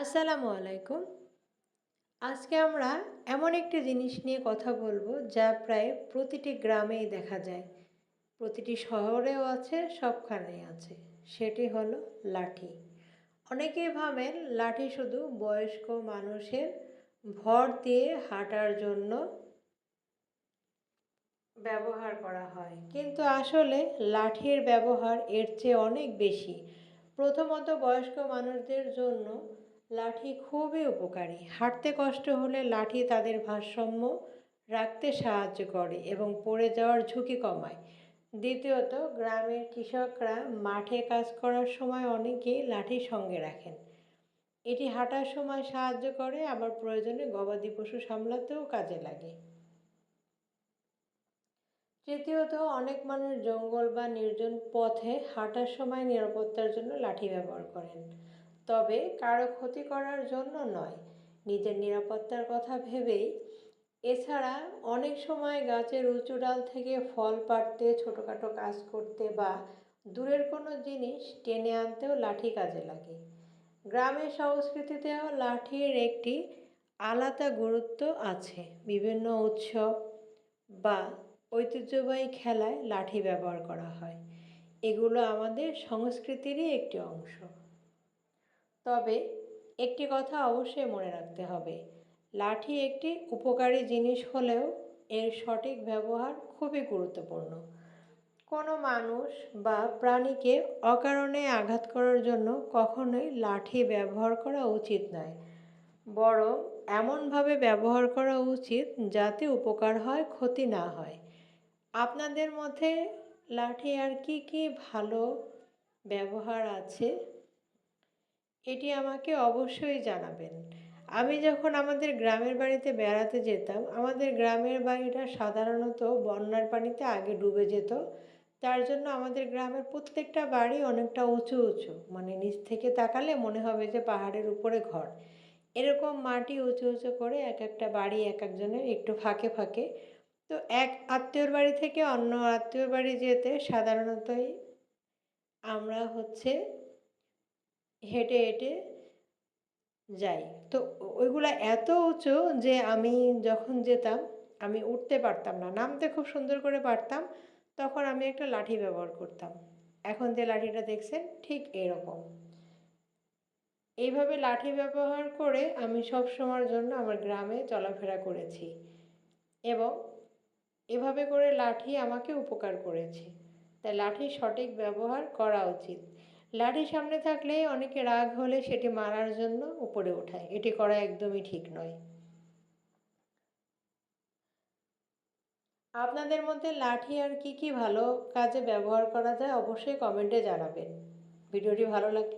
আসসালামু আলাইকুম। আজকে আমরা এমন একটি জিনিস নিয়ে কথা বলবো যা প্রায় প্রতিটি গ্রামেই দেখা যায়। প্রতিটি শহরেও আছে, সবখানেই আছে। সেটি হলো লাঠি। অনেকেই ভাবেন লাঠি শুধু বয়স্ক মানুষের ভর দিয়ে হাঁটার জন্য ব্যবহার করা হয়, কিন্তু আসলে লাঠির ব্যবহার এর চেয়ে অনেক বেশি। প্রথমত, বয়স্ক মানুষদের জন্য লাঠি খুবই উপকারী। হাঁটতে কষ্ট হলে লাঠি তাদের ভারসাম্য রাখতে সাহায্য করে এবং পড়ে যাওয়ার ঝুঁকি কমায়। দ্বিতীয়ত, গ্রামের কৃষকরা মাঠে কাজ করার সময় অনেকেই লাঠি সঙ্গে রাখেন। এটি হাঁটার সময় সাহায্য করে, আবার প্রয়োজনে গবাদি পশু সামলাতেও কাজে লাগে। তৃতীয়ত, অনেক মানুষ জঙ্গল বা নির্জন পথে হাঁটার সময় নিরাপত্তার জন্য লাঠি ব্যবহার করেন, তবে কারো ক্ষতি করার জন্য নয়, নিজের নিরাপত্তার কথা ভেবেই। এছাড়া অনেক সময় গাছের উঁচু ডাল থেকে ফল পাড়তে, ছোটোখাটো কাজ করতে বা দূরের কোনো জিনিস টেনে আনতেও লাঠি কাজে লাগে। গ্রামের সংস্কৃতিতেও লাঠির একটি আলাদা গুরুত্ব আছে। বিভিন্ন উৎসব বা ঐতিহ্যবাহী খেলায় লাঠি ব্যবহার করা হয়। এগুলো আমাদের সংস্কৃতিরই একটি অংশ। তবে একটি কথা অবশ্যই মনে রাখতে হবে, লাঠি একটি উপকারী জিনিস হলেও এর সঠিক ব্যবহার খুবই গুরুত্বপূর্ণ। কোনো মানুষ বা প্রাণীকে অকারণে আঘাত করার জন্য কখনোই লাঠি ব্যবহার করা উচিত নয়, বরং এমনভাবে ব্যবহার করা উচিত যাতে উপকার হয়, ক্ষতি না হয়। আপনাদের মধ্যে লাঠি আর কি কি ভালো ব্যবহার আছে, এটি আমাকে অবশ্যই জানাবেন। আমি যখন আমাদের গ্রামের বাড়িতে বেড়াতে যেতাম, আমাদের গ্রামের বাড়িটা সাধারণত বন্যার পানিতে আগে ডুবে যেত। তার জন্য আমাদের গ্রামের প্রত্যেকটা বাড়ি অনেকটা উঁচু উঁচু, মানে নিচ থেকে তাকালে মনে হবে যে পাহাড়ের উপরে ঘর। এরকম মাটি উঁচু উঁচু করে এক একটা বাড়ি এক একজনের একটু ফাঁকে ফাঁকে। তো এক আত্মীয়র বাড়ি থেকে অন্য আত্মীয়র বাড়ি যেতে সাধারণতই আমরা হেঁটে হেঁটে যাই। তো ওইগুলা এত উঁচু যে আমি যখন যেতাম, আমি উঠতে পারতাম না, নামতে খুব সুন্দর করে পারতাম। তখন আমি একটা লাঠি ব্যবহার করতাম। এখন যে লাঠিটা দেখছেন ঠিক এরকম। এইভাবে লাঠি ব্যবহার করে আমি সব সময়ের জন্য আমার গ্রামে চলাফেরা করেছি এবং এভাবে করে লাঠি আমাকে উপকার করেছে। তাই লাঠির সঠিক ব্যবহার করা উচিত। লাঠি সামনে থাকলে অনেকে রাগ হলে সেটি মারার জন্য উপরে ওঠায়, এটি করা একদমই ঠিক নয়। আপনাদের মধ্যে লাঠি আর কি কি ভালো কাজে ব্যবহার করা যায় অবশ্যই কমেন্টে জানাবেন। ভিডিওটি ভালো লাগলে